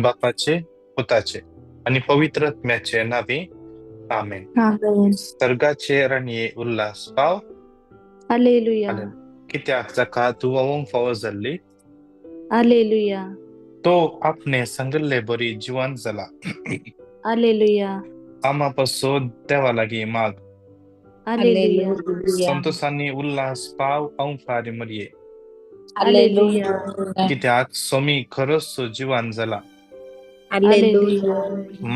बापाचे, पुताचे आणि पवित्र आत्म्याचे नावे आमेन. आमेन. सर्गाचे रणये उल्हास पाव हालेलुया. आलेन. कित्याक जाका तुवोंग फावो जाल्ली हालेलुया. तो आपणे सांगले बरी जिवंत जाला. हालेलुया. आमा पसो देवा लागी माग हालेलुया. संतोषांनी उल्हास पाव अंफारी मरिये. हालेलुया. कित्याक सोमी खरंच जिवान जाला. हालेलुया.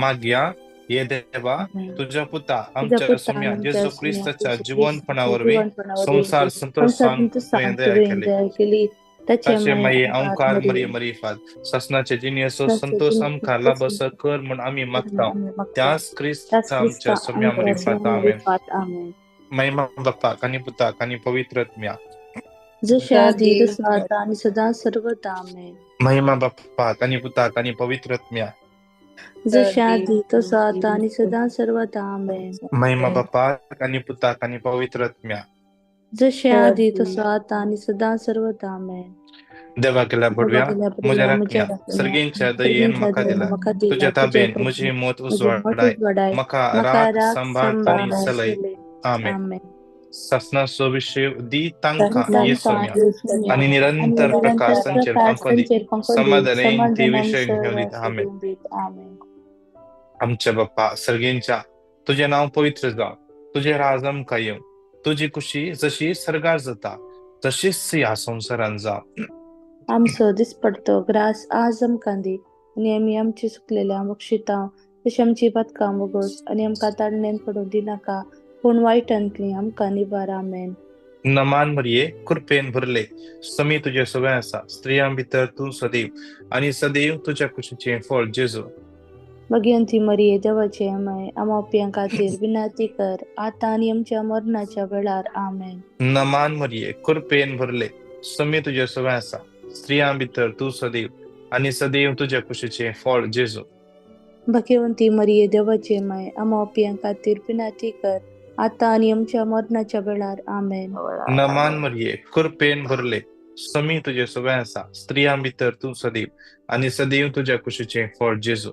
मागया ये देवा तुझ्या पुता तुझ्या आमच्या पुता सोम्या आमच्या येशू सुन्या ख्रिस्ताच्या येशू ख्रिस्ताच्या जीवनपणावर जीवनपणावर संसार संसार संतोषान सांग दया तुवें केले. दया केली त्याचे ताचे माये माये अंकात अंकार मरी मरी मरीफाद ससनाचे जिनियसो त्याचे संतोष जिने आमका लाभस कर म्हणून आम्ही मागताव. आम्ही मागतो त्याच ख्रिस्त त्याच आमच्या ख्रिस्ता सोम्या आमच्या मरीफाद सोन्या आमेन. रिफात आमेन. महिमा बाप्पा आणि पुता आणि पवित्र आत्म्या जसे आधी तसं आता आणि सदा सर्वदा आमेन. महिमा बाप्पा आणि पुता आणि पवित्र आत्म्या जसे आधी तसं आता आणि सदा सर्वदा आमेन. महिमा बाप्पा आणि पुता आणि पवित्र आत्म्या जसे आधी तसं आता आणि सदा सर्वदा आमेन. देवा केल्या बडव्या म्हज्या राखण्या मुझे सर्गेंच्या दयेन म्हाका दिला. तुझ्या ताबेन म्हजी मोत उसवाडाय म्हाका राख सांभाळ आणि सलय. आमेन. ससना सोविशे दी तांका येसोम्या आणि निरंतर प्रकाश संचेर पंकोदी समाधान ती विषय घेऊन आमेन. आमच्या बाप्पा सर्गेंच्या तुझे नाव पवित्र जाव. तुझे राज आमकां येवं. तुझी खुशी जशी सर्गार जाता तशीच ह्या संवसारान जाव. आमचो दिसपडतो ग्रास आज आमकां दी आणि आमी आमची सुकलेल्या मोक्षिता तशी आमची पातकां वगोस आणि आमकां ताडणेन पडूं दिनाका पूण वायटांतली आमकां निबार आमेन. नमान मरिये कृपेन भरले समी तुझे सगळे आसा. स्त्रियां भितर तू सदैव आणि सदैव तुझ्या कुशीचे फळ जेजू. भगवंती मरिये देवाचे माय आमोप्यां खातीर विनंती कर आता आणि आमच्या मरणाच्या वेळार आमेन. नमान मरिये कृपेन भरले समी तुझे सगळे आसा. स्त्रियां भितर तू सदैव आणि सदैव तुझ्या कुशीचे फळ जेजू. भगवंती मरिये देवाचे माय आमोप्यां खातीर विनंती कर आता आणि आमच्या मरणाच्या वेळार आमेन. नमान मरिये कृपेन भरले समी तुझे सगळे आसा. स्त्रियां भितर तू सदैव आणि सदैव तुझ्या कुशीचे फळ जेजू.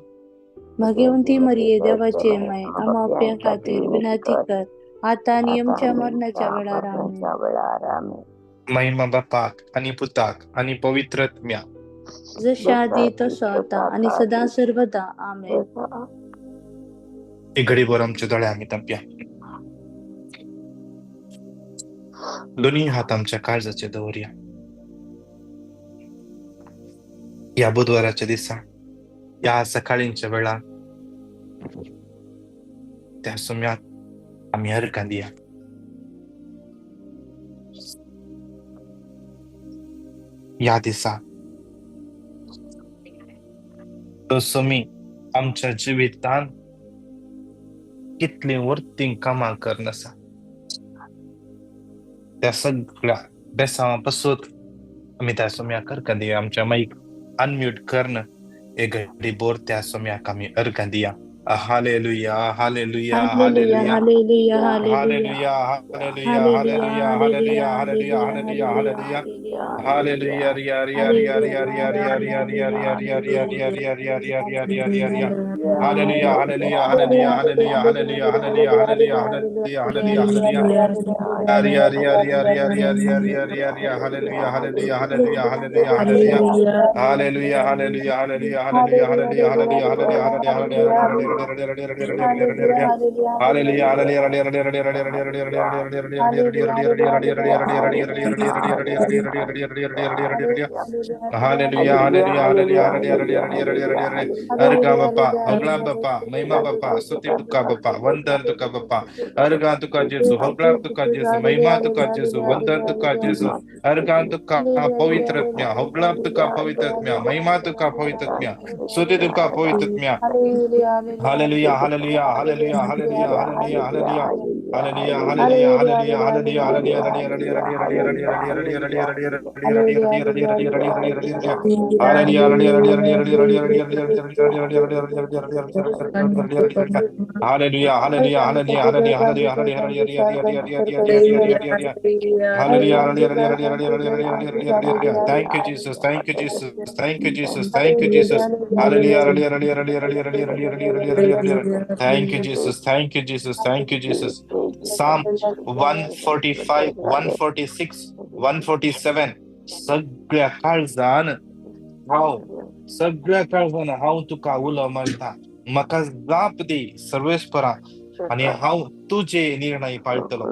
भगवंती मरिये देवाचे माय आमोप्यां खातीर विनंती कर आता आणि आमच्या मरणाच्या वेळार आमेन. महिमा बापाक आणि पुताक आणि पवित्र आत्म्या जशा आधी तसं आता आणि सदा सर्वदा आमेन. एक घडीभर आमच्या दोळे आम्ही तांपया. दोन्ही हात आमच्या काळजाचे दवरया. या बुधवाराच्या दिसा या सकाळींच्या वेळा त्या सुम्यात आम्ही हरकां दिया. या दिसा तो सुमी आमच्या जिवितान कितली वर्तीं कामां करन आसा त्या सगळ्या बेसावां आम्ही त्या सुम्याक हरकां दिया. आमच्या माईक अनम्यूट करणं एक घडी बोर त्या सुम्याक आम्ही हरकां दिया. Hallelujah hallelujah hallelujah hallelujah hallelujah hallelujah hallelujah hallelujah hallelujah hallelujah hallelujah hallelujah रिया रिया रिया रिया रिया रिया रिया रिया रिया रिया रिया रिया रिया रिया रिया रिया रिया रिया hallelujah hallelujah hallelujah hallelujah hallelujah hallelujah hallelujah hallelujah hallelujah hallelujah रिया रिया रिया रिया रिया रिया रिया रिया रिया hallelujah hallelujah hallelujah hallelujah hallelujah hallelujah hallelujah hallelujah hallelujah hallelujah hallelujah hallelujah अर्गा बापा हगला बापा महिमा बापा स्तुति तुका बापा वंदन तुका बापा अर्गा तुका जेसु हगला तुका जेसु महिमा तुका जेसु वंदन तुका जेसु अर्गा तुका पवित्र आत्म्या हगला तुका पवित्र आत्म्या महिमा तुका पवित्र आत्म्या स्तुति तुका पवित्र आत्म्या hallelujah hallelujah hallelujah hallelujah hallelujah hallelujah Hallelujah, hallelujah, Hallelujah, hallelujah, hallelujah, hallelujah, hallelujah, hallelujah, hallelujah, hallelujah, hallelujah, hallelujah, hallelujah, hallelujah, hallelujah. Hallelujah, hallelujah, hallelujah, hallelujah, hallelujah, hallelujah. Thank you, Jesus. Thank you, Jesus. Thank you, Jesus. Thank you, Jesus. Hallelujah, hallelujah, hallelujah, hallelujah, hallelujah, hallelujah, hallelujah, hallelujah. Thank you, Jesus. Thank you, Jesus. Thank you, Jesus. Psalm 145, 146, 147. सगळ्या काळजान हांव सगळ्या काळजान हांव तुका उलो मारता म्हाका जाप दी सर्वेस्परा आणि हांव तुझे निर्णय पाळटलो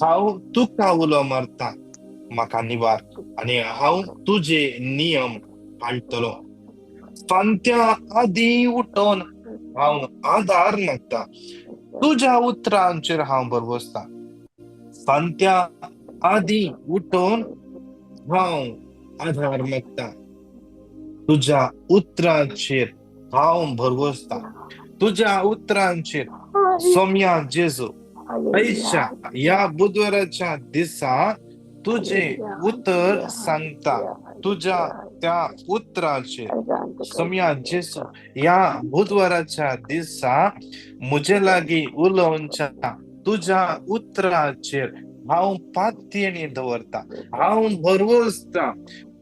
हांव तुका उलो मारता म्हाका निवार आणि हांव तुझे नियम पाळटलो फांत्या आदी उठोन हांव आधार मागता तुझ्या उतरांचेर हांव बरवसता फांत्या आदी उठोन हांव आधार मागता तुझ्या उतरांचेर हांव भरवसता तुझ्या उतरांचेर सोम्या जेजू पैशा या बुधवाराच्या दिसा तुझे उत्तर सांगता तुझ्या त्या उत्तराचेर सोम्या जेजू या बुधवाराच्या दिसा मुझे लागी उलोवच्या तुझ्या उत्तराचेर हांव पातयेनी दवरता हांव भरवसता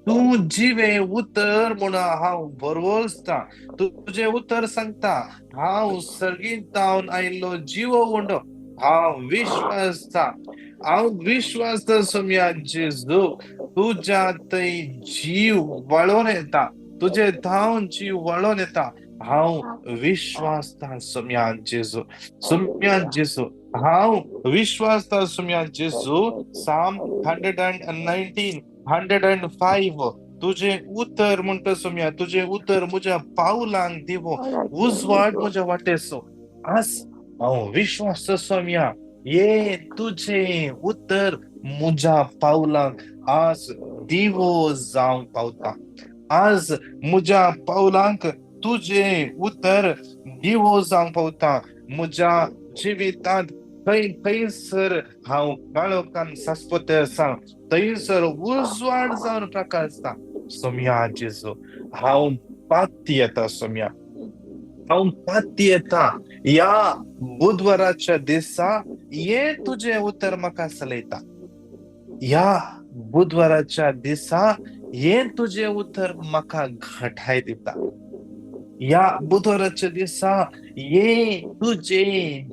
तू जिवे उतर म्हूण हांव भरवसता तुझे उतर सांगता हांव सर्गींतावन आयिल्लो जिवो उंडो हांव विश्वासता सोम्या जेजू तुझ्या थंय जीव वळोन येता तुझे धांवन जीव वळोन येता हांव विश्वासता सोम्या जेजू हांव विश्वासता सोम्या जेजू Psalm 119 105 तुझे उतर म्हणटा सोम्या तुझे उतर म्हज्या पावलांक दिवो उजवाड म्हज्या वाटेसो आज हांव विश्वास सोम्या ये तुझे उतर म्हज्या पावलांक आज दिवो जावंक पावता आज म्हज्या पावलांक तुझे उतर दिवो जावंक पावता म्हज्या जिवितांत थंयसर हांव काळोखान सासपत आसा थंयसर उजवाड जावन प्रकाशता सोम्या जेजू हांव पाती येता सोम्या हांव पाती येता या बुधवाराच्या दिसा ये तुझे उतर म्हाका चलयता या बुधवाराच्या दिसा ये तुझे उतर म्हाका घटाय दिता या बुधवाराच्या दिसा ये तुझे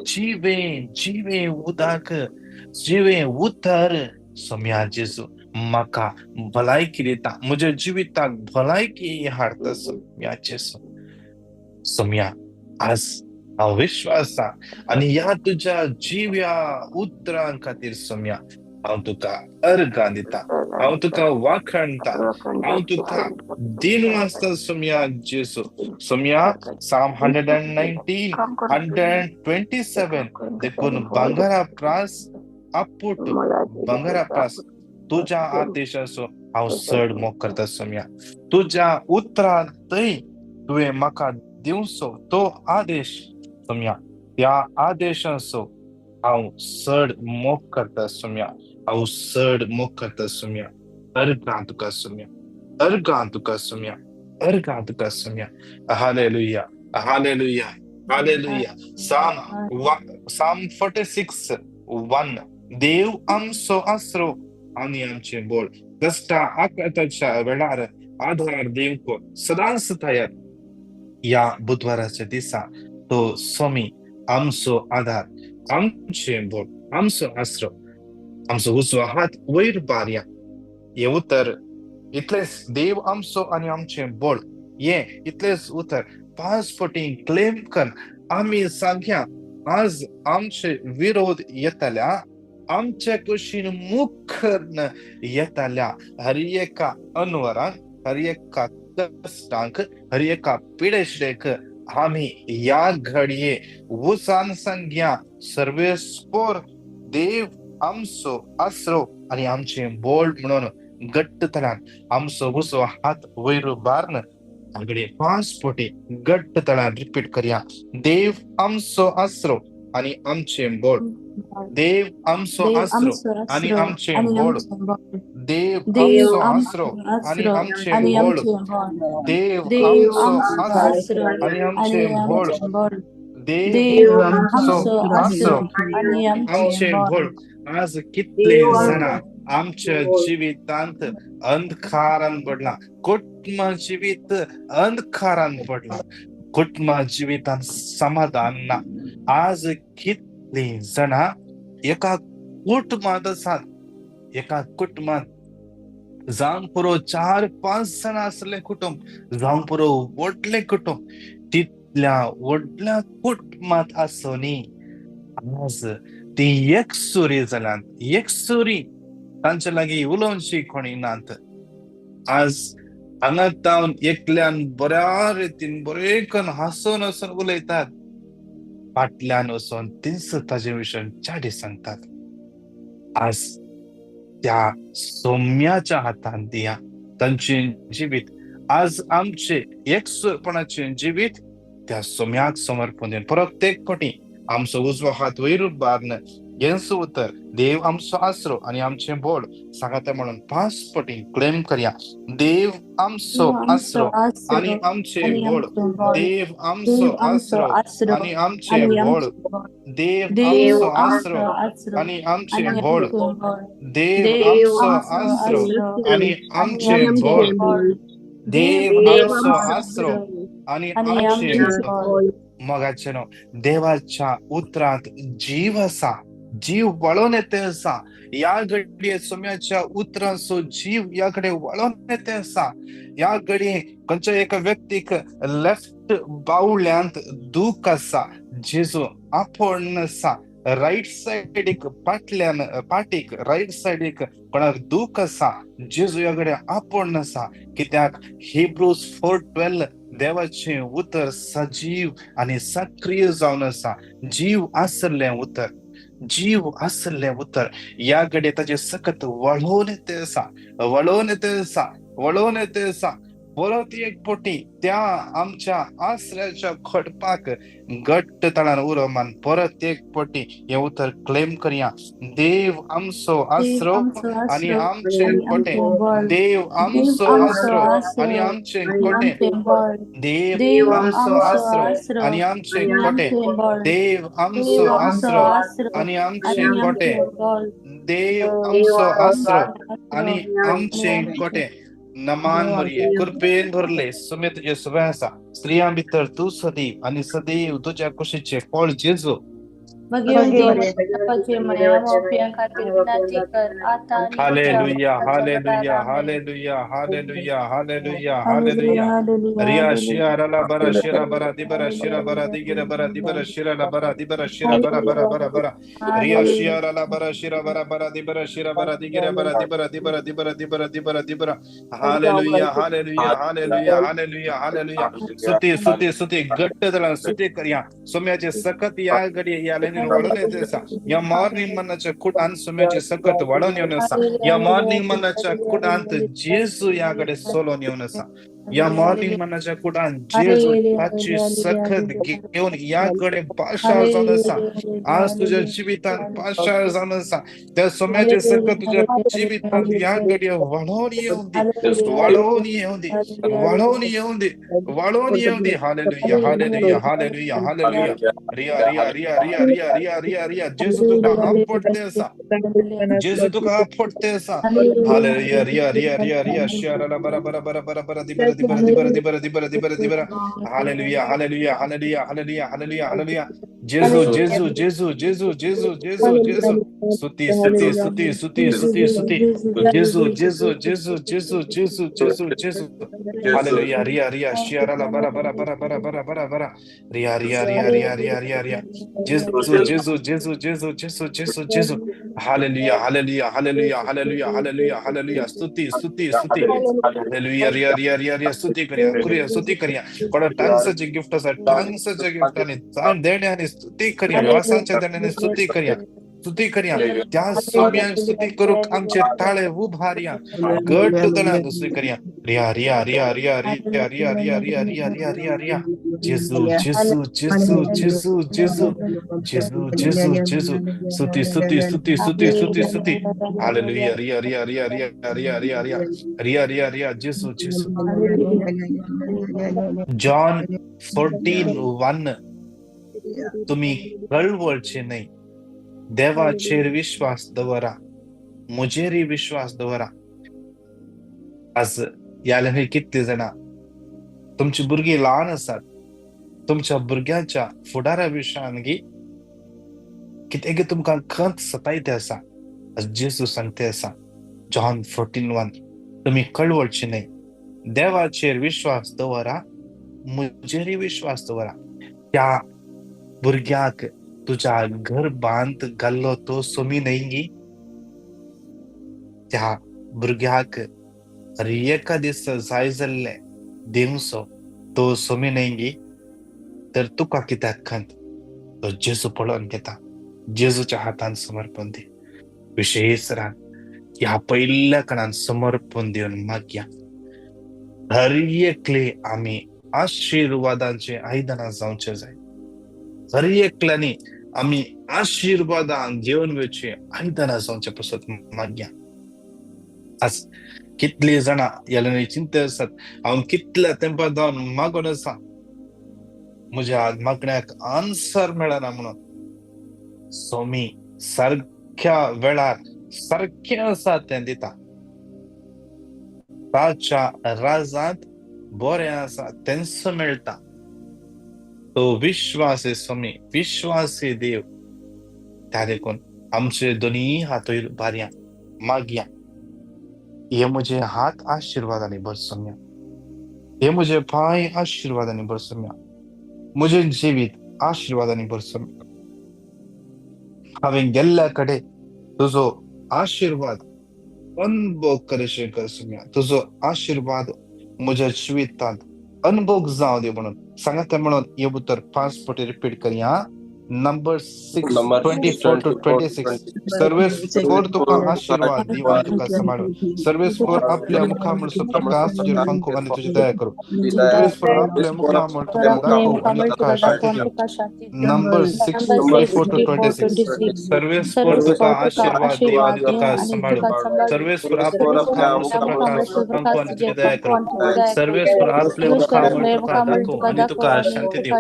जिवे उदाक जिवे उतर सोम्या जेजू म्हाका भलायकी दिता म्हज्या जिविताक भलायकी हाडटा सोम्या जेजू सोम्या आज हांव विश्वासा आनी ह्या तुझ्या जिव्या उतरां खातीर सोम्या हांव तुका अर्गां दिता हांव तुका वाखणटा हांव तुका दिनवासता सोम्या जेजू सोम्या Psalm 119 127 देखून भांगरा प्रास आपूट भांगरा प्रास तुझ्या आदेशाचो हांव चड मोग करता सोम्या तुझ्या उतरां थंय तुवें म्हाका दिवचो तो आदेश सोम्या त्या आदेशाचो हांव चड मोग करता सोम्या हांव चड मोग करता सोम्या अर्गां तुका सोम्या अर्गां तुका सोम्या अर्गां तुका सोम्या हालेलुया हालेलुया हालेलुया Psalm 46 1 देव आमचो आसरो आनी आमचे बोळ कष्टा आकाताच्या वेळार आधार दिवंक सदांच तयार या बुधवाराच्या दिसा तो सोमी आमचो आधार आमचे बोळ आमचो आसरो आमचो उजवो हात वयर बारया हे उतर इतलेच देव आमचो आनी आमचे बोळ ये इतलेच उतर 5 फावटी क्लेम कर आमी सांगया आज आमचे विरोध येतल्या आमचे कुशीन मुखर येतल्या हर एका अनवरांक हर एका कष्टांक हर एका पिडेशेक आम्ही या घडये उसान सांगया सर्वेस्पोर देव आमचो आसरो आणि आमचे बोल म्हणून घट्टतळान आमचो उजवो हात वयर बारन आगडे 5 फावटी घट्टतळान रिपीट करया देव आमचो आसरो आणि आमचे बोल. देव आमचो आसरो आणि आमचे बोल. देव आमचो आसरो आणि आमचे बोल. देव आमचो आसरो आणि आमचे बोल. देव आमचो आसरो आणि आमचे बोल. आज कितले जण आमच्या जीवितांत अंधकारान पडला. कुटुंब जीवित अंधकारान पडला. कुटुंब जीवितांत समाधान ना. आज कितली जण एका कुटुंबात असतात. एका कुटुंबात जावं पुरो 4-5 जण असले कुटुंब, जावं पुरो व्हडले कुटुंब, तितल्या व्हडल्या कुटुंबात आसोनी आज ती एकसुरी जाल्यात. एकसुरी तांचे लागीं उलोवची कोणी नात. आज हांगा जावन एकल्यान बऱ्या रितीन बरे करून हांसून हांसून उलयतात. फाटल्यान वचून तीच ताजे विशयी चाडी सांगतात. आज त्या सौम्याच्या हातान दिया तांचे जिवीत. आज आमचे एकसुरपणाचे जिवीत त्या सौम्याक समर्पण दिवन प्रत्येक फावटी आमचो उजवो हात वयर उबारन येसू उतर. देव आमचो आसरो आणि आमचे बोल सांगात म्हणून 5 फावटी क्लेम करया. देव आमचो आसरो आणि आमचे बोल. देव आमचो आसरो आणि आमचे बोल. देव आमचो आसरो आणि आमचे बोल. देव आमचो आसरो आणि आमचे बोल. देव आमचो आसरो आणि आमचे बोल. मगाचे देवाच्या उतरात जीव असा. जीव वळून येते असा. या घडये सोम्याच्या उतरांचो जीव याकडे वळून येते असा. या घडये खंयच्या एका व्यक्तीक लेफ्ट बावल्यांत दूख असा. जेजू आपण असा. राईट सायडीक फाटल्यान पाटीक राईट सायडीक कोणाक दूख असा. जेजू याकडे आपण असा. कित्याक हिब्रूज 4:12 देवाचे उतर सजीव आणि सक्रिय जावन असा. जीव आसरले उतर. जीव आसरले उतर या घडये ताचे सकत वळोवन येते असा. वळोवन येते असा. वळोवन येते असा. परत एक फावटी त्या आमच्या आसऱ्याच्या खडपाक घट्ट तळान उरो मान परत एक फावटी हे उतर क्लेम करया. देव आमचो आसरो आणि आमचे कोटे. देव आमचो आसरो आणि आमचे कोटे. देव आमचो आसरो आणि आमचे कोटे. देव आमचो आसरो आणि आमचे कोटे. देव आमचो आसरो आणि आमचे कोटे. नमान मरिये कृपेन भरले सुमे तुझे सवय आसा. स्त्रियां भितर तू सदैव आणि सदैव तुझ्या कुशीचे फळ जेजू. हालेलुया hallelujah hallelujah hallelujah hallelujah hallelujah. रिया शिरा ला बरा शिरा बरा दिबरा शिरा बरा दिगिरा बरा दिबरा शिरा ला बरा दिबरा शिरा बरा बरा बरा बरा. रिया शिरा ला बरा शिरा बरा बरा दिबरा शिरा बरा दिगिरा बरा दिबरा दिबरा दिबरा दिबरा दिबरा दिबरा. Hallelujah hallelujah hallelujah hallelujah hallelujah. स्तुती स्तुती स्तुती घट्ट तळान स्तुती करया. सोम्याचे सकत या घडी या लाईनीन वळून येते असा. या मॉर्निंग मनाच्या कुटान सोम्याचे सकत वळून येऊन असा. या मॉर्निंग मनाच्या कुटांत जेजू याकडे सोलून येऊन असा. या मॉर्निंग मनाच्या कुटान जेजू ताची सखत घेऊन याकडे पाशाळ जाऊन असा. आज तुझ्या जीवितांत पाशाळ जाऊन असा. त्या सोम्याचे सकत तुझ्या जीवितांत या घडी वळवून येऊन दे. वळवून येऊन दे. वळवून येऊन दे. वळवून येऊन दे. Hallelujah hallelujah hallelujah hallelujah. रिया रिया रिया रिया रिया रिया रिया रिया. जेजू तुका आपटते असा. जेजू तुका आपटते असा. हालेलुया रिया रिया रिया रिया शियाराला बरा बरा बरा बरा बरा दिबरा दिबरा दिबरा दिबरा दिबरा दिबरा दिबरा. Hallelujah hallelujah hallelujah hallelujah hallelujah hallelujah. जेजू जेजू जेजू जेजू जेजू जेजू जेजू. स्तुती स्तुती स्तुती स्तुती स्तुती स्तुती. जेजू जेजू जेजू जेजू जेजू जेजू जेजू. हालेलुया रिया रिया शियाराला बरा बरा बरा बरा बरा बरा बरा. रिया रिया रिया रिया रिया रिया रिया. जेजू जेजू जेजू जेजू जेजू जेजू जेजू. हालेलुया hallelujah hallelujah hallelujah hallelujah hallelujah. स्तुती स्तुती स्तुती. हालेलुया रिया रिया रिया रिया. स्तुती करया कुरिया स्तुती करया. कोणा टांग्साचे गिफ्ट असा टांग्साच्या गिफ्टाने देण्याने स्तुती करया. वासांच्या देण्याने स्तुती करया. स्तुती करया त्या सोम्यांक स्तुती करूक आमचे ताळे उभारया गट दळांक स्तुती करया रिया रिया रिया रिया रिया रिया रिया रिया रिया रिया रिया रिया जेजू जेजू जेजू जेजू जेजू जेजू जेजू जेजू स्तुती स्तुती स्तुती स्तुती स्तुती स्तुती हालेलुया रिया रिया रिया रिया रिया रिया रिया रिया रिया रिया जेजू जेजू जॉन 14:1 तुम्ही कळवळचे नाही देवाचेर विश्वास दवरा मुजेरी विश्वास दवरा. आज याला हे कितले जाणा तुमची भुरगीं ल्हान आसात तुमच्या भुरग्यांच्या फुडारा विशयान कितें तुमकां खंत सतायते आसा जेजू सांगते आसा जॉन 14:1 तुम्ही कळवळचे नाही देवाचेर विश्वास दवरा मुजेरी विश्वास दवरा. त्या भुरग्याक तुझ्या घर बांध घाल्लो तो सोमी नाही त्या भुरग्याक एका दिस जाय जाल्ले दिवसो तो सोमी नाही तर तुका कित्याक खंत तो जेजू पळोवन घेता जेजूच्या हातान समर्पण दे. विशेष रान ह्या पयल्या कणान समर्पण दिवन मागया हर एकले आम्ही आशीर्वादांचे आयदनां जावचे जाय हर एकल्यानी आम्ही आशीर्वादां घेवन वयचे आयदनां जावचे पासत मागया. आज कितली जाणा याला चिंते आसात हांव कितल्या तेंपा जावन मागून आसा म्हज्या मागण्याक आन्सर मेळना म्हणून सोमी सारख्या वेळार सारखें आसा तें दिता. ताच्या राजांत बरें आसा तेंच मेळटा. तो विश्वासी स्वामी विश्वासी देव त्या देखून आमचे दोन्ही हात उबारया मागया हे म्हजे हात आशीर्वादांनी भरसुम्या हे म्हजे पाय आशीर्वादांनी भरसुम्या म्हजे जिवीत आशीर्वादांनी भरसुम्या. हांवें गेल्ल्या कडे तुजो आशीर्वाद अनुभव करशे करसुम्या तुजो आशीर्वाद म्हज्या जिवितांत अनुभव जावं दे म्हणून सांगात म्हणून हे उतर 5 फावटी रिपीट करया. नंबर 6:24-26 सर्वेस फोर तुका आशीर्वाद दिव आणि तुका सांभाळू सर्वेस फोर आपल्या मुखामुळे सुप्रकाश तुझे पंख आणि तुझी दया करू सर्वेस फोर आपल्या मुखामुळे तुका दाखव आणि तुका शांती देव. नंबर 6:24-26 सर्वेस फोर तुका आशीर्वाद दिव आणि तुका सांभाळू सर्वेस फोर आपल्या मुखामुळे सुप्रकाश पंख आणि तुझी दया करू सर्वेस फोर आपल्या मुखामुळे तुका दाखव आणि तुका शांती देव.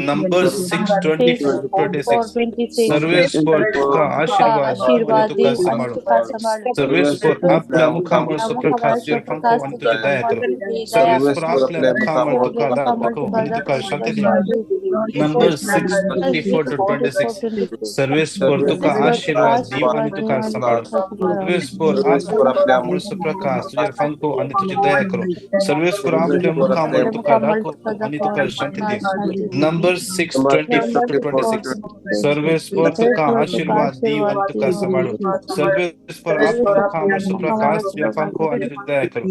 नंबर 6:24-26 सर्वेस फोर तुका आशीर्वाद आणि तुका सांभाळू सर्वेस फोर आपल्या मुखामुळे सुप्रकाश पंख आणि तुझी दया करू सर्वेस फोर आपल्या मुखामुळे तुका दाखव आणि तुका शांती देव. नंबर 6:24-26 सर्वेस फोर तुका आशीर्वाद दिव आणि तुका सांभाळू सर्वेस फोर आपल्या मुळे सुप्रकाश तुझे पंख आणि तुझी दया करू सर्वेस फोर आपल्या मुखामुळे तुका दाखव आणि तुका शांती देव. नंबर 6:24-26 सर्वेस फोर तुका आशीर्वाद दिव आणि तुका सांभाळू सर्वेस फोर आपल्या मुखामुळे सुप्रकाश तुझे पंख आणि तुझी दया करू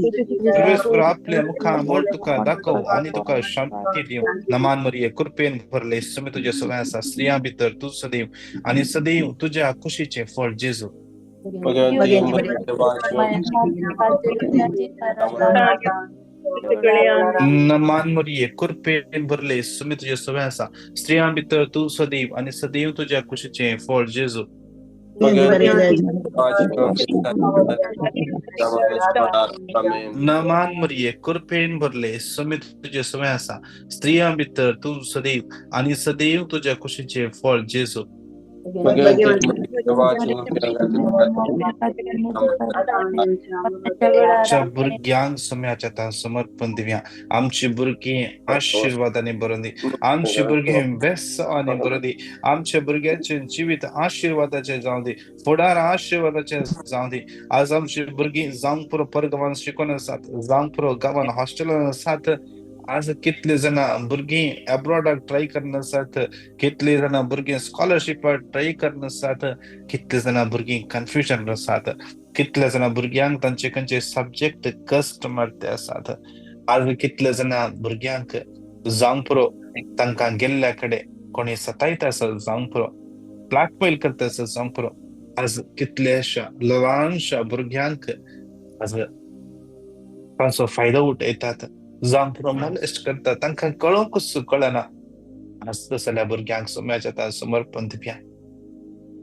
सर्वेस फोर आपल्या मुखामुळे तुका दाखव आणि तुका शांती देव. नमान मरिये कृपेन भरले सुमी तुझे सगळ्या आसा स्त्रियां भितर तू सदैव आणि सदैव तुझ्या खुशीचे फळ जेजू. नमान मरिये कृपेन भरले सुमी तुझे सगळ्या आसा स्त्रियां भितर तू सदैव आणि सदैव तुझ्या खुशीचे फळ जेजू. नमान मरिये कृपेन भरले सुमी तुझे सगळ्या आसा स्त्रियां भितर तू सदैव आणि सदैव तुझ्या खुशीचे फळ जेजू. भुरग्यांक सुम्याच्या हातान समर्पण दिवया आमची भुरगीं आशीर्वादाने भरून दी आमची भुरगीं बेसाने भरून दी आमच्या भुरग्यांचे जिवीत आशीर्वादाचे जावं दी फुडार आशीर्वादाचे जावं दी. आज आमची भुरगीं जावंक पुरो परगांवांत शिकून आसात जावंक पुरो गांवांत हॉस्टेलान आसात. आज कितले जाणा भुरगीं अब्रॉडाक ट्राय करन आसात कितले जाणा भुरगीं स्कॉलरशिपाक ट्राय करन आसात कितले जाणा भुरगीं कन्फ्युजन आसात कितले जाणा भुरग्यांक तांचे खंयचे सब्जेक्ट कस्ट मारते आसात. आज कितले जाणा भुरग्यांक जावंक पुरो तांकां गेल्ल्या कडे कोणी सतायता आसत जावंक पुरो ब्लॅकमेल करता असं सांगतो. आज कितल्याशा ल्हानशा भुरग्यांक आज तांचो फायदो उठयतात, जांभरो मोलेस्ट करतात, तांकां कळोंकूच कळना. आज तसल्या भुरग्यांक सोम्याच्या समर्पण दिवया.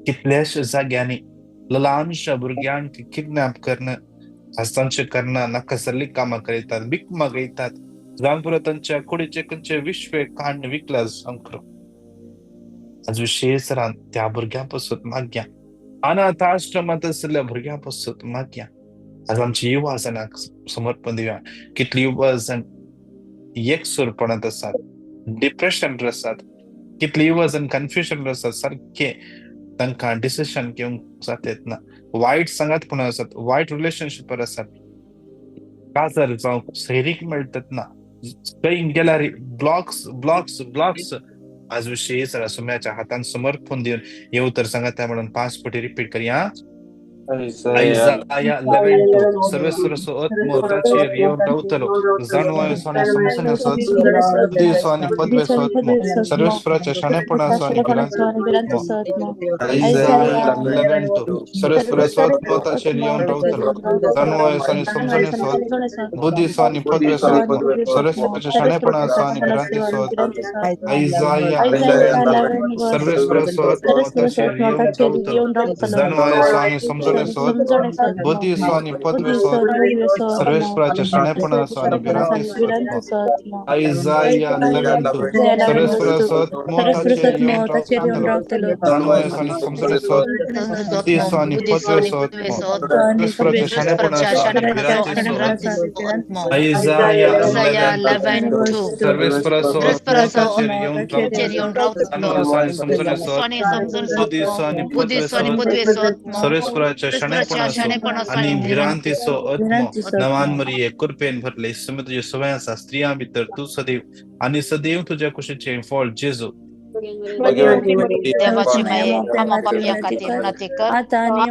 कितल्याशा जाग्यांनी ल्हानशा भुरग्यांक किडनॅप करणं, आज तांचे करना नाकासल्ली कामां करीतात, भीक मागयतात. जांभरो तांच्या कुडीचे खंयचे विश्वे काडून विकला जांभरो. आज विशेष रान त्या भुरग्यां पासून मागया. अनाथ आश्रमात असलेल्या भुरग्यां पासून मागया. आज आमची युवा जनांक समर्पण दिवया. कितली युवा जण एकसुरपणात आसात, डिप्रेशन आसात, कितली युवा जण कन्फ्युजन आसात, सारखे तांकां डिसिशन घेवंक जातात ना, वायट संगतपणां आसात, वायट रिलेशनशिपार आसात, काजार जावंक सैरीक मेळटात ना, खंय गेल्यार ब्लॉक्स. आज विशेष सोम्याच्या हातान समर्पण दिवन हे उतर सांगात म्हणून 5 पटी रिपीट करूया. Isaiah 11:2 सर्वेस्वरसो आत्मो ताचेर येवन रावतलो, जाणवायोसो आनी समसनेसो बुद्धीसो आनी पदवेसो आत्मो, सर्वेस्वराच्या शाणेपणासो आनी भिरांतीसो आत्मो. Isaiah 11:2 सर्वेस्वरसो आत्मो ताचेर येवन रावतलो, जाणवायोसो आनी समसनेसो बुद्धीसो आनी पदवेसो आत्मो, सर्वेस्वराच्या शाणेपणासो आनी भिरांतीसो आत्मो. Isaiah 11:2 सर्वेस्वरसो आत्मो ताचेर येवन रावतलो, जाणवायोसो आनी समसनेसो बुद्धीसो आनी पदवेसो सर्वेस्वराच्या शाणेपणासो आनी भिरांतीसो आत्मो. Isaiah 11:2 सर्वेस्वरसो आत्मो ताचेर येवन रावतलो, जाणवायोसो आनी समसनेसो बुद्धीसो आनी पदवेसो आत्मो, सर्वेस्वराच्या शाणेपणासो आनी भिरांतीसो आत्मो. Isaiah 11:2 सर्वेस्वरसो आत्मो ताचेर येवन रावतलो, जाणवायोसो आनी समसनेसो बुद्धीसो आनी पदवेसो आत्मो, सर्वेस्वराच्या शाणेपणासो आनी भिरांतीसो आत्मो. नवान मरिये कृपेन भरले समेत तुझे सगळ्या आसा स्त्रियां भितर तू सदैव आणि सदैव तुझ्या कुशीचे फळ जेजू. देवाची माये आम्हा पापियां खातीर विनंती कर, आता आणि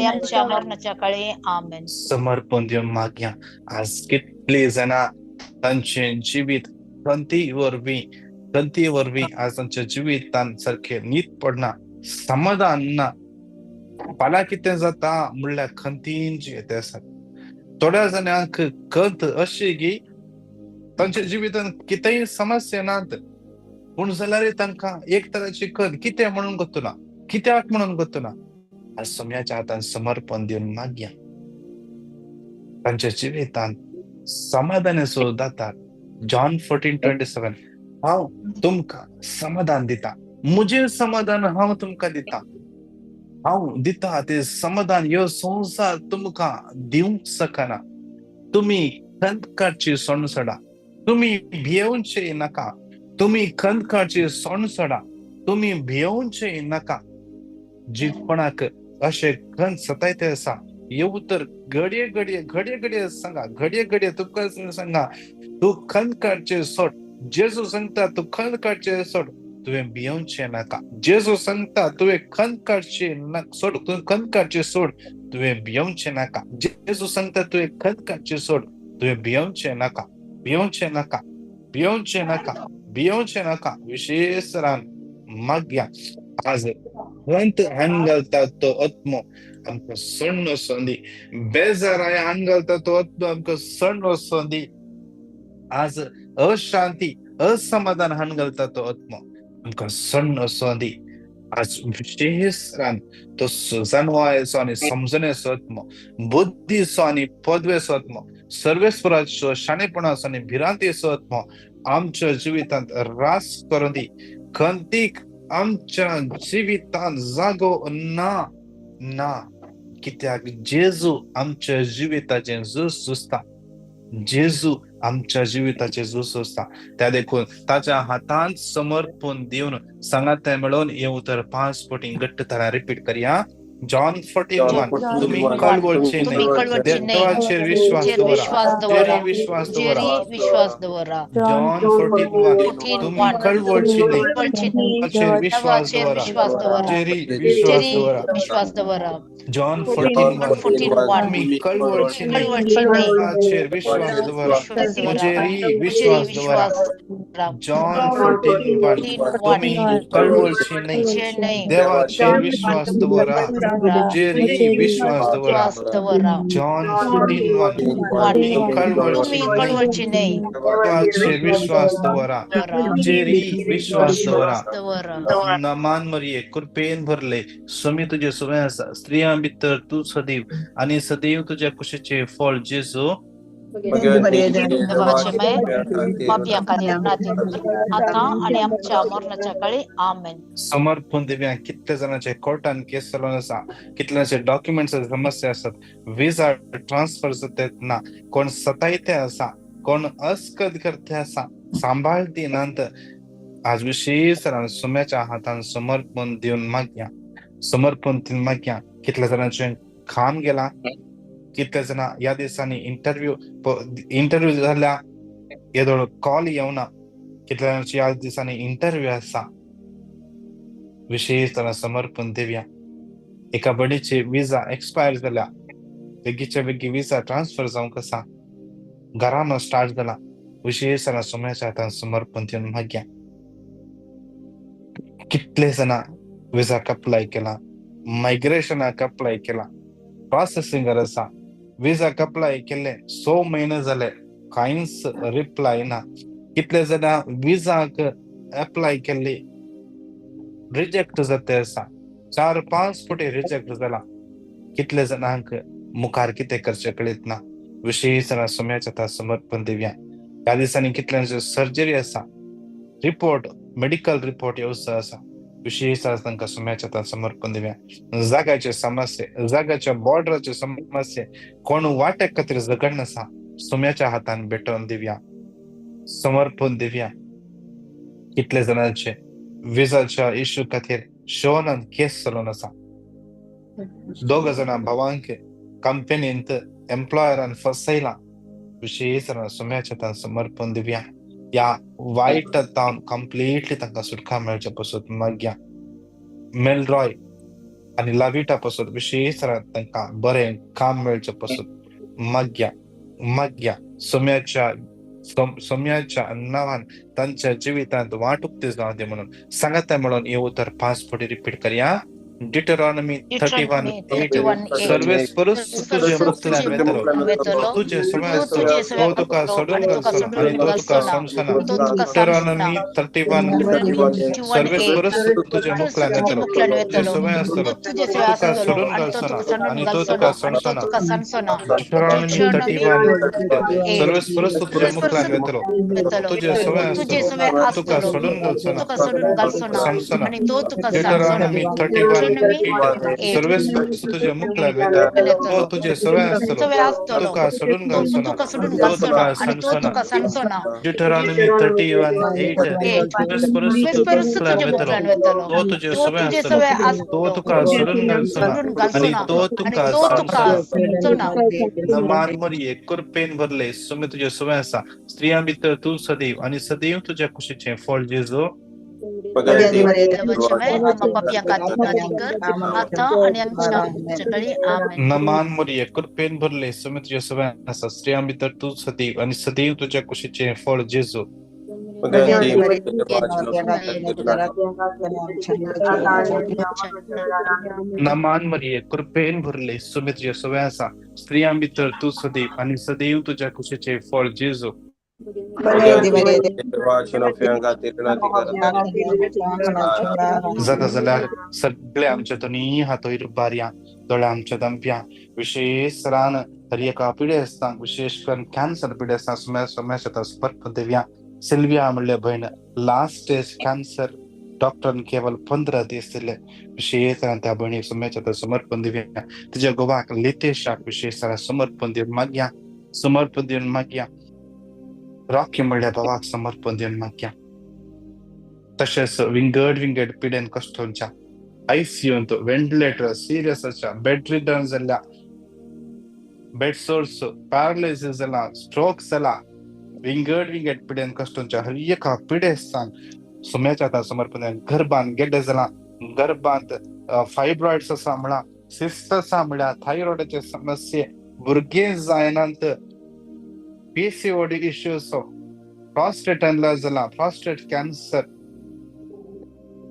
आमच्या मरणाच्या काळी आमेन. समर्पण दिवन मागया. आज कितली जाणां तांचे जिवीत खंती वरवीं आज तांच्या जिवितान सारखे न्हीद पडना, समाधान ना. फाल्यां कितें जाता म्हणल्यार खंतीन जियेते आसात. थोड्या जाणांक खंत अशी की तांच्या जिवितान कितेंय समस्या नात, पूण जाल्यार तांकां एक तराची खंत कितें म्हणून गोतुना, कित्याक म्हणून गोतुना. आज सोम्याच्या हातान समर्पण दिवन मागया. तांच्या जिवितान समाधान असो जातात. जॉन 14:27 हांव तुमकां समाधान दिता, म्हजें समाधान हांव तुमकां दिता. हांव दिता ते समाधान ह्यो संवसार तुमकां दिवंक शकना. तुमी खंत काडची सोडून सोडा, तुमी भियेवचे नाका, तुमी खंत काडची सोडून सोडा, तुमी भियेवचे नाका. जी कोणाक अशें खंत सतायते आसा येऊ तर घडये सांगा, घडये तुमकां सांगा तूं खंत काडचे सोड. जेजू सांगता तूं खंत काडचे सोड, तुवें भियेवचे नाका. जेजू सांगता तुवें खंत काडचे सोड, तुवें खंत काडचे सोड, तुवें भियेवचे नाका. जेजू सांगता तुवें खंत काडचे सोड, तुवें भियेवचे नाका, भियेवचे नाका, भियेवचे नाका, भियेवचे नाका. विशेष रान मागया. आज खंत हांगलता तो आत्मो आमकां सण वचोन दी. बेजाराय हांगलता तो आत्मो आमकां सण वचोन दी. आज अशांती असमाधान हांगलता तो आत्मो आमकां सण वचोन दी. आज विशेष रान तो जाणवायचो आनी समजणेचो आत्मो, बुद्धीचो आनी पदवेचो आत्मो, सर्वेस्वराचो शाणेपणाचो आनी भिरांतीचो आत्मो आमच्या जिवितांत रास करून दी. खंतीक आमच्या जिवितांत जागो ना, कित्याक जेजू आमच्या जिविताचें झूज झुजता. जेजू आमच्या जिविताचे झूज झुजता. त्या देखून ताच्या हातांत समर्पण दिवन सांगात मेळोन हे उतर 5 पटी घट्ट तरा रिपीट करूया. जॉन 14:1 तुम्ही 14:1 कळवळचे तुम्ही नाही, कळवळचे नाही, देवाचेर विश्वास चेर दवरा, विश्वास दवरा, जेरी विश्वास दवरा. जेरी विश्वास दवरा. जॉन 14:1 तुम्ही 14:1 कळवळचे नाही, कळवळचे नाही, देवाचेर विश्वास देवाचेर दवरा, विश्वास दवरा, जेरी विश्वास जेरी दवरा. विश्वास दवरा. जॉन 14:1 14:1 तुम्ही कळवळचे नाही, कळवळचे नाही, देवाचेर विश्वास दवरा, विश्वास दवरा, मुजेरी जेरी विश्वास दवरा. विश्वास दवरा. जॉन 14:1 तुम्ही 14:1 कळवळचे नाही, नाही, देवाचेर विश्वास दवरा, जेरी विश्वास दवरा. विश्वास दवरा. जॉन 14:1 तुम्ही कळवळचे तुम्ही नाही, कळवळचे नाही, देवाचेर विश्वास दवरा, जेरी विश्वास दवरा. दवरा. नमान मरिये कृपेन भरले स्वामी तुझे सुमे आसा, स्त्रिया भितर तू सदैव आणि सदैव तुझ्या कुशीचे फळ जेजू देवाचे पापिया खातीर प्रार्थना कर आता आणि आमच्या मरणाच्या काळी आमेन. समर्पण दिव्या कितल्या जणांचे कोर्टान केस चालून आसा, कितल्याचे डॉक्युमेंट्स समस्या असतात, विजा ट्रान्सफर जातात ना, कोण सतायते आसा, कोण अस्कद करते आसा, सांभाळती नंतर आज विशेष सुम्याच्या हातान समर्पण देऊन मागया, समर्पण देऊन मागया. कितल्या जणांचे काम गेला, कितल्या जणा या दिवसांनी इंटरव्ह्यू झाला, येदोळ कॉल येऊना, कितल्या जणांची या दिवसांनी इंटरव्ह्यू असा. विशेष समर्पण देऊया. एका बडीचे विजा एक्सपायर झाला, वेगीच्या वेगी विजा ट्रान्सफर जाऊन कसा घरानं स्टार्ट झाला, विशेष सुम्याच्या हातान समर्पण देऊन मागया. कितले जणा विजाक अप्लाय केला, मायग्रेशनाक अप्लाय केला, प्रोसेसिंग असा, विजाक अप्लाय केले 6 महिने झाले, काहीच रिप्लाय ना. कितले जणा विजाक अप्लाय केले रिजेक्ट जाते असा, 4-5 फुटे रिजेक्ट झाला. कितले जणांक मुखार किती करचे कळीत ना. विशेष सुम्याच्या समर्पण देऊया. या दिवसांनी कितल्यांची सर्जरी असा, रिपोर्ट मेडिकल रिपोर्ट येऊचा असा, विशेष तांका सुम्याच्या समर्पण देऊया. जागाचे समस्ये, जागाच्या बॉर्डरचे समस्ये, कोण वाटेक खातीर झगड नसा, सुम्याच्या हातान भेटवून देऊया, समर्पण देऊया. कितले जणांचे विजाच्या इश्यू खातीर शोनान केस चालून आसा, 2 जणा भावांक कंपनींत एम्प्लॉयरान फसयला, विशेष सुम्याच्या समर्पण देऊया. या वाईट तावन कम्प्लिटली तांकां सुटका मेळच्या पासून मागया. मेलरॉय आणि लाविटा पासून विशेष तांकां बरें काम मेळच्या पासून मागया. सोम्याच्या नावान तांच्या जिवितांत वाटुकते जाऊ दे म्हणून सांगता म्हणून येऊ तर 5 फुटी रिपीट करूया. डिटरॉनॉमी 31:8 सर्वेस परस तुझे मुखल्यान वेतलो, तुझे समय तुका सोडून घालसोना आणि तो तुका समसना. डिटरॉनॉमी 31 सर्वेस परस तुझे मुखल्यान वेतलो, तुझे समय असतलो, तुका सोडून घालसोना आणि तो तुका समसना. डिटरॉनॉमी 31 सर्वेस परस तुझे मुखल्यान वेतलो, तुझे समय असतलो, तुका सोडून घालसोना समसना. डिटरॉनॉमी 31 सर्वेस तुझे मुखल्यान वेतलो, तुझे सवय असतलो, तुका सोडून घालसोना, तो तुका समसना. डिटरॉनॉमी 31:8 सर्वेस परस तुझे मुखल्यान वेतलो, तो तुझे सवय असतलो, तो तुका सोडून घालसोना आणि तो तुका समसना. नमान मरिये कृपेन भरले सुमे तुझे सवय आसा, स्त्रियां भितर तू सदैव आणि सदैव तुझ्या कुशीचे फळ जेजू नमान मरिये कृपेन भरले सुमे तुझे सवय आसा, स्त्रियां भितर तू सदैव आणि सदैव तुझ्या कुशीचे फळ जेजू नमान मरिये कृपेन भरले सुमे तुझे सवय आसा, स्त्रियां भितर तू सदैव आणि सदैव तुझ्या कुशीचे फळ जेजू जाता जाल्यार सगळे आमच्या दोनी हातोर बारया दोळे आमच्या दंप्या विशेष रान एका पिढी आसता, विशेष करून कॅन्सर पिढी आसता, समस्या स्पर्प देव्या. सिल्विया म्हणले बहीण लास्ट स्टेज कॅन्सर, डॉक्टरान केवळ 15 दीस दिले. विशेष त्या बहिणीक समस्या समर्पण देव्या. तुझ्या गोवाक लितेशाक विशेष समर्पण देऊन मागया. रॉकी म्हणल्या भावाक समर्पण देऊन मागया. तसेच विंगड पिढ्यान कष्टांच्या ICU तो वेंटिलेटर सीरियस अच्छा बेड रिटर्न ಎಲ್ಲ बेड सोर्स पैरालिसिस ಎಲ್ಲ स्ट्रोक्स ಎಲ್ಲ विंगेट पिडेन कष्टोंच्या हरिय का पिडे सांग सुम्याच्या आता समर्पण गर्भान गेड्डे झाला गर्भांत फायब्रॉइड्स असा म्हणा सिस्ट असा म्हणा थायरॉइडचे समस्ये भुरगे जायनांत PCOD इश्यूज प्रॉस्टेट झाला प्रॉस्टेट कॅन्सर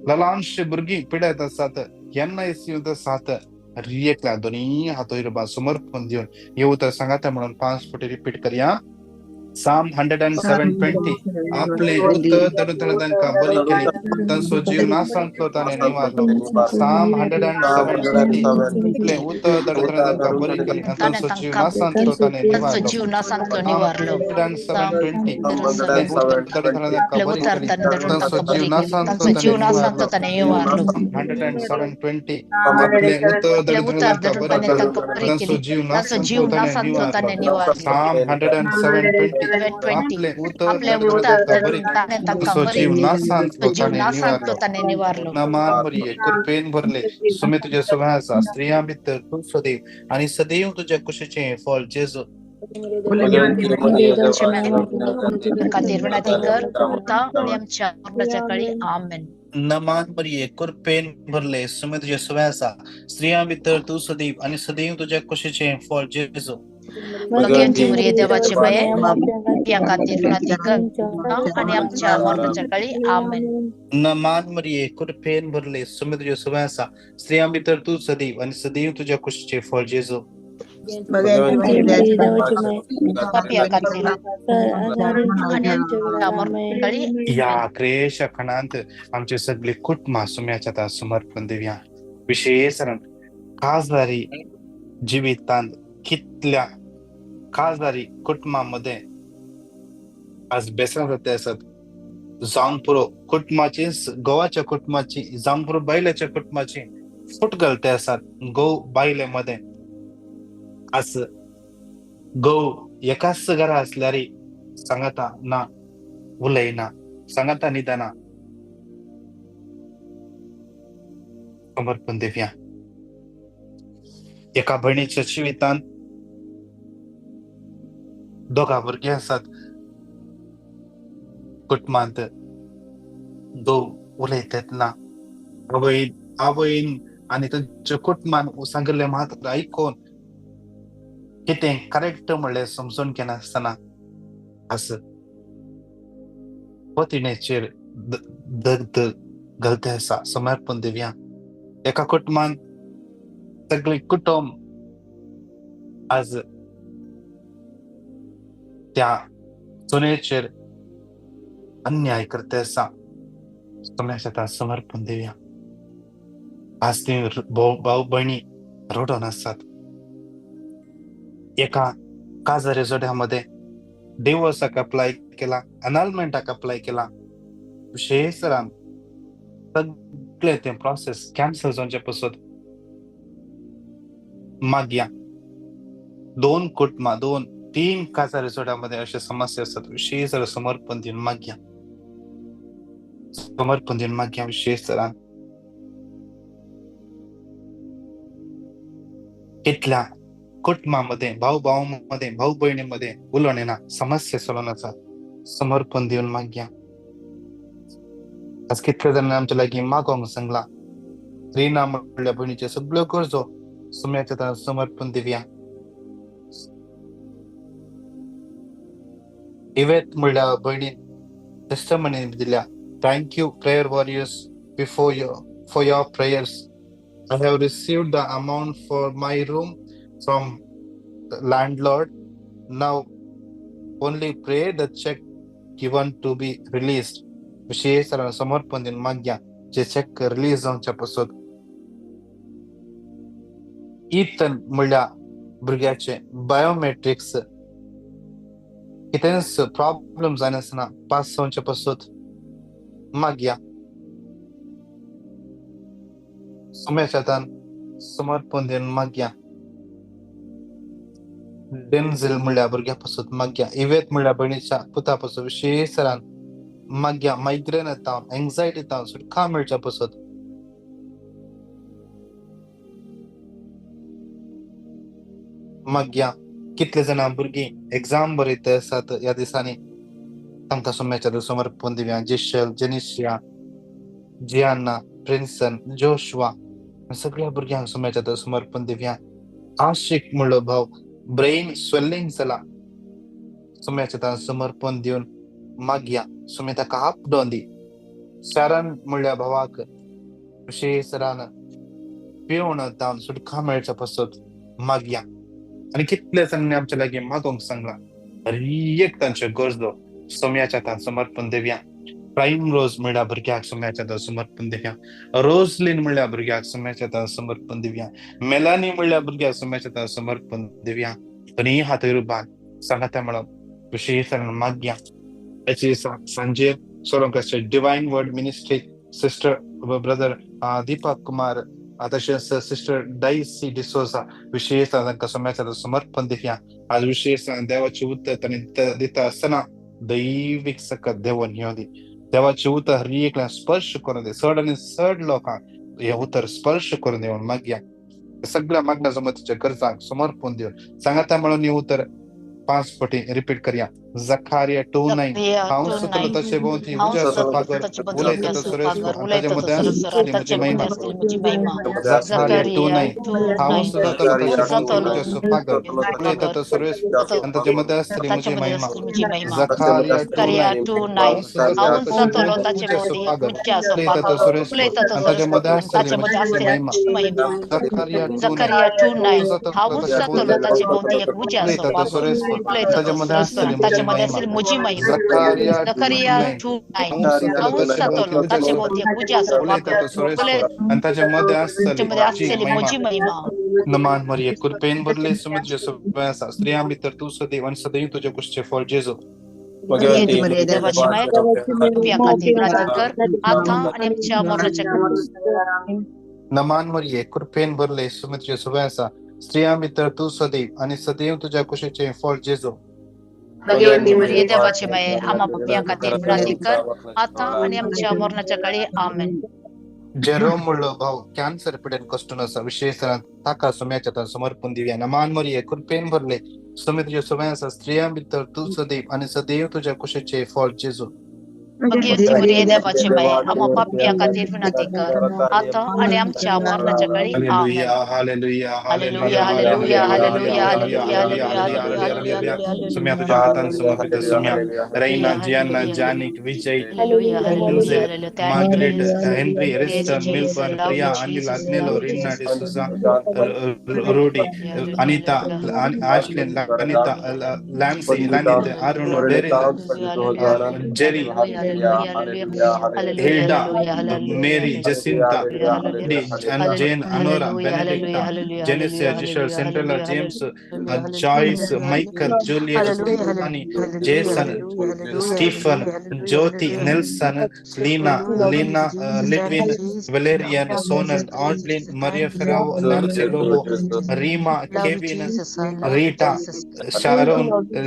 ललांश भुरगी पिड्यात असतात NICU आसात रियेकल्या दोन्ही हातोयर बा समर्पण देऊन येऊ तर सांगा म्हणून 5 फुटी रिपीट करूया Psalm 107:20 आपले उत्तर दडदडदांका बली केली तसो जीवना संतोताने निवारलो Psalm 107:20 आपले उत्तर दडदडदांका बली केली तसो जीवना संतोताने निवारलो जीवना सांगतो निवारलो 107:20 आपले उत्तर दडदडदांका बली केली तसो जीवना जीवना संतोताने निवारलो 107:20 आपले उत्तर दडदडदांका बली केली तसो जीवना संतोताने निवारलो Psalm 107:20 आपले जीवनाने निवारलो नमान मरिये कृपेन भरले सुमे तुझ्या स्वभावाचा स्त्रिया मित्र तू सदैव आणि सदैव तुझ्या कुशीचे फळ जेजू नमान मरिये कृपेन भरले सुमे तुझ्या स्वभावाचा स्त्रिया मित्र तू सदैव आणि सदैव तुझ्या कुशीचे फळ जेजू देवाचे मये आणि आमच्या मरणाच्या काळी आमेन नमान मरिये कृपेन भरले सुमे तुझ्या स्वभावाचा स्त्रिया मित्र तू सदैव आणि सदैव तुझ्या कुशीचे फळ जेजू या क्रेश खणांत आमचे सगळे कुटुंब सुम्याच्या समर्पण देऊया विशेष खासदारी जीवितांत कितल्या खासदारी कुटुंबामध्ये आज बेसन जाते असत जांपुरो कुटुंबाची गोवाच्या कुटुंबाची जांपुरो बायलेच्या कुटुंबाची फूट घालते असतात गो बायलेमध्ये अस गो एकाच घरा असल्यारी सांगता ना उलयना सांगता निदाना समर्पण देऊया एका बहिणीच्या जीवितांत दोघा भुरगे असतात कुटुंबांत दो उलयतात ना आवयन आणि त्यांच्या कुटुंबान सांगितले मात्र ऐकून कितें करेक्ट म्हणले समजून घेना आसतना असं पतिणेचेर दगद घालते असा समर्पण देऊया एका कुटुंबान सगळे कुटुंब आज त्या सुनेचेर अन्याय करते असा समस्या समर्पण देऊया आज ते भाऊ बहिणी रडून असतात एका काजारी जोड्यामध्ये डिवोर्साक अप्लाय केला अनालमेंटाक अप्लाय केला विशेष सगळे ते प्रोसेस कॅन्सल जावचे पासून मागया 2 कुटुंबा 2-3 काजारी जोड्यामध्ये अशा समस्या असतात विशेष समर्पण देऊन माग्या विशेष इथल्या कुटुंबामध्ये भाऊ बहिणीमध्ये उलवणेना समस्या सोडवण्याचा समर्पण देऊन माग्या आज कितल्या जणांनी आमच्या लागी मागोंक सांगला रीना म्हणल्या बहिणीचे सगळं गरजो सुम्याच्या समर्पण देऊया इवेत म्हणल्या बहिणीन टेस्टमनी दिल्या thank you prayer warriors before for your prayers I have received the amount for my room from the landlord. Now only pray the check given to be released. विशेष समर्पण दिन माग्या जे चेक रिलीज जावच्या पासून इतन म्हणल्या भुरग्याचे biometrics कितेंच problem जायनासतना pass जावच्या पासून माग्या सुमेशातान समर्पण दिन माग्या डेन्झेल म्हणल्या भुरग्यापासून माग्या इवेत म्हणल्या बहिणीच्या पुतापासून विशेष माग्या मायग्रेन येता एंझायटी येता सुटका मेळच्या पासून मागया कितले जाणां भुरगीं एग्जाम बरयत आसात ह्या दिसांनी तांकां सोम्याच्या समर्पण दिवया. जेशल, जेनिशिया, जियाना, प्रिन्सन, जोशुआ सगळ्या भुरग्यांक सोम्याच्या समर्पण दिवया. आशिक म्हणलो भाव ब्रेन स्वेलिंग जाला सोम्याच्या समर्पण दिवन मागया सोम्या ताका आपडोन दी. शारण म्हणल्या भावाक विशेषरान पिवण जावन सुटका मेळच्या पासत मागया. आणि कितले जाणांनी आमच्या लागीं मागोंक सांगला हर एक तांच्यो गरजो सोम्याच्या समर्पण दिवया. प्राईम रोज म्हणल्या भुरग्याक सोम्याच्या समर्पण दिवया. रोजलिन म्हणल्या भुरग्याक सोम्याच्या समर्पण दिवया. मेलानी म्हणल्या भुरग्याक सोम्याच्या समर्पण दिवया. आणि हात रुबान सांगात म्हणून विशेषरान मागया. याची सांजेर सोलोंकाचे divine word ministry sister brother Deepak Kumar तशेंच सिस्टर डायसी डिसोजा विशेष तांकां सोम्याच्या समर्पण दिवया. आज विशेष देवाचे उतर तांणी दिता आसतना दैवीक सकत देवन ह्यो दी. देवाचे उतर हर एकल्याक स्पर्श करून दे. चड आनी चड लोकांक हे उतर स्पर्श करून देवन मागया. सगळ्या मागण्या जमतीच्या गरजांक समर्पण दिवन सांगात म्हणून हे उतर 5 फावटी रिपीट करया. जकारिया 2:9 हांव सतलो ताचे भोवती उज्याचो पागर उलयता तो सुरेस्वर ताचे मदें आसतली म्हजी महिमा. जकारिया 2:9 हांव सतलो ताचे भोवती उज्याचो पागर उलयता तो सुरेस्वर आनी ताचे मदें आसतली म्हजी महिमा. जकारिया 2:9 हांव सतलो ताचे भोवती उज्याचो पागर उलयता तो सुरेस्वर आनी ताचे मदें आसतली म्हजी महिमा. जकारिया 2:9 हांव सतलो ताचे भोवती उज्याचो पागर उलयता तो सुरेस्वर ताचे मदें आसतली म्हजी महिमा. जकारिया 2:9 हांव सतलो ताचे भोवती उज्याचो पागर उलयता आनी ताचे मदें आसतली म्हजी महिमा. नमान मरिये कृपेन भरले सुमित्र सगळ्या आसा स्त्रियां भितर तूं सदैव आनी सदैव तुजे कुशीचें फळ जेजू. देवाची माय खातीर कर आता आनी आमच्या मरणाच्या नमान मरिये कृपेन भरले सुमित्र सगळ्या आसा स्त्रियां भितर तूं सदैव आनी सदैव तुज्या कुशीचें फळ जेजू. देवाची माय आम्हा पापियां खातीर प्रार्थना कर आता आनी आमच्या मरणाच्या काळी आमेन. जेरोम म्हणलो भाव कॅन्सर पिडेन कष्ट आसा विशेष ताका सोम्याच्या समर्पण दिवया. नमान मरिये कृपेन भरले सुमित्र सगळ्या आसा स्त्रियां भितर तूं सदैव आनी सदैव तुज्या कुशीचें फळ जेजू. देवाची माय आम्हा पापियां खातीर प्रार्थना कर आता आनी आमच्या मरणाच्या काळी आमेन. हालेलुया हालेलुया हालेलुया हालेलुया हालेलुया. सोम्या तुझ्या हातान समर्पित सोम्या रैना जियाना जानिक विजय मार्गरेट हेनरी रिस्टर मिल्बर्न प्रिया अनिल अग्नेलो रीना डिसूजा रोडी अनिता आश्लिन अनिता लॅन्सी लॅनित Arun Darren Jerry Hilda Mary Jacinta Jane अनोरा बेनेडिक्टा जेनेसिया जिशल सेंट्रल जेम्स जॉयस माइकल जूलियट आणि Jason Stephen Jyoti Nelson Leena लिटविन वलेरियन सोनल ऑडलिन Maria Ferrao Nancy Lobo Reema Kevin Rita Sharon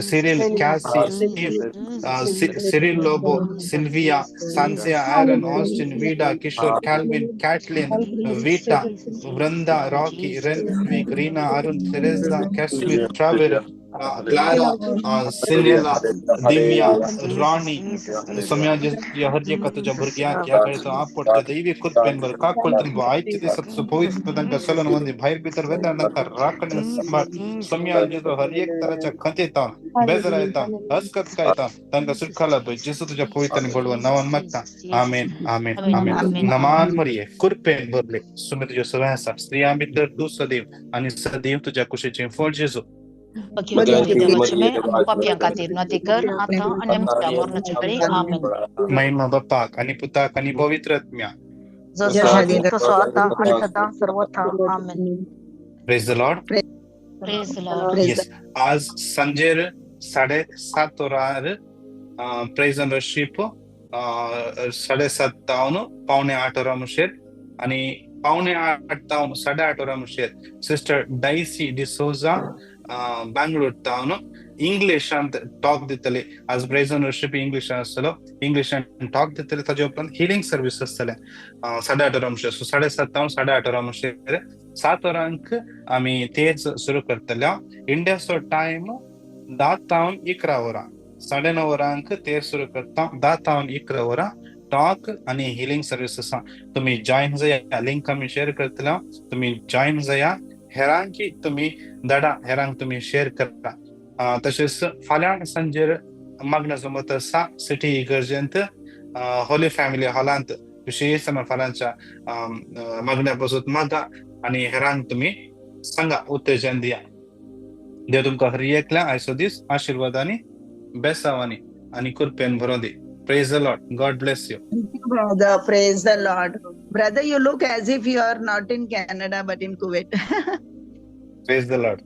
Cyril कैसी स्टीव सिरिल लोबो सिल्विया सांसिया एरन ऑस्टिन वीडा किशोर कैल्विन कैटलिन वीटा Vrinda Rocky Renwick Reena Arun Theresa कैश्मीर ट्रावेर क्लारा सिनेला दिव्या रॉनी सोम्या हर एक तुझ्या भुरग्यांक ह्या काळात आपट दैविक कृपेन बर का कोलतन आयचे दिसत सुपवित तांकां सलन वंदी भायर भितर वेता नंतर राखण संभाळ सोम्या जेजो हर एक तराच्या खंतेता बेजार येता हसकत कायता तांकां सुटकाला पय जेजू तुझ्या पवित्रान घडवून नावान मागता आमेन आमेन आमेन. नमान मरिये कृपेन भरले सुमित तुझ्या सगळ्या आसा स्त्रियां भितर तूं सदैव आनी सदैव तुझ्या कुशीचें फळ जेजू. महिमा बापाक आणि पुताक आणि पवित्र आत्म्या प्रेज द लॉर्ड. येस आज सांजेर 7:30 वरार प्रेज अँड वर्शिप 7:30 तावन 7:45 वरां मुशेर आणि 7:45 तावन 8:30 वरां मुशेर सिस्टर डायसी डिसोजा बेंगळूर तावन इंग्लिश टॉक दितले आज प्रेज एंड वर्शिप इंग्लिश आसलो इंग्लिश टॉक दितले ताजे उपरांत हिलिंग सर्विस आसतले 8:30 म्हणसर सो 7:30 हांव 8:30 म्हणसर 7 वरांक आमी तेच सुरू करतले इंडियाचो टाइम 10 तावन 11 वरां 9:30 वरांक तेर सुरू करता 10 तावन 11 वरां टॉक आणि हिलिंग सर्विस आसा तुम्ही जॉईन जाया लिंक आमी शेअर करतले तुम्ही जॉईन जाया हेरांकी तुम्ही धडा हेरांक तुम्ही शेअर करा तशेंच फाल्यां सांजेर मागणा जमत आसा सिटी इगर्जेंत होली फॅमिली हॉलांत विशेष फाल्यांच्या मागण्या पासून मागा आणि हेरांक तुम्ही सांगा उत्तेजन दिया देव तुमकां हर एकल्या आयचो दीस आशिर्वादांनी बेसावांनी आणि कृपेन भरो दी. Praise the Lord. God bless you. Thank you, brother. Praise the Lord. Brother, you look as if you are not in Canada but in Kuwait. Praise the Lord.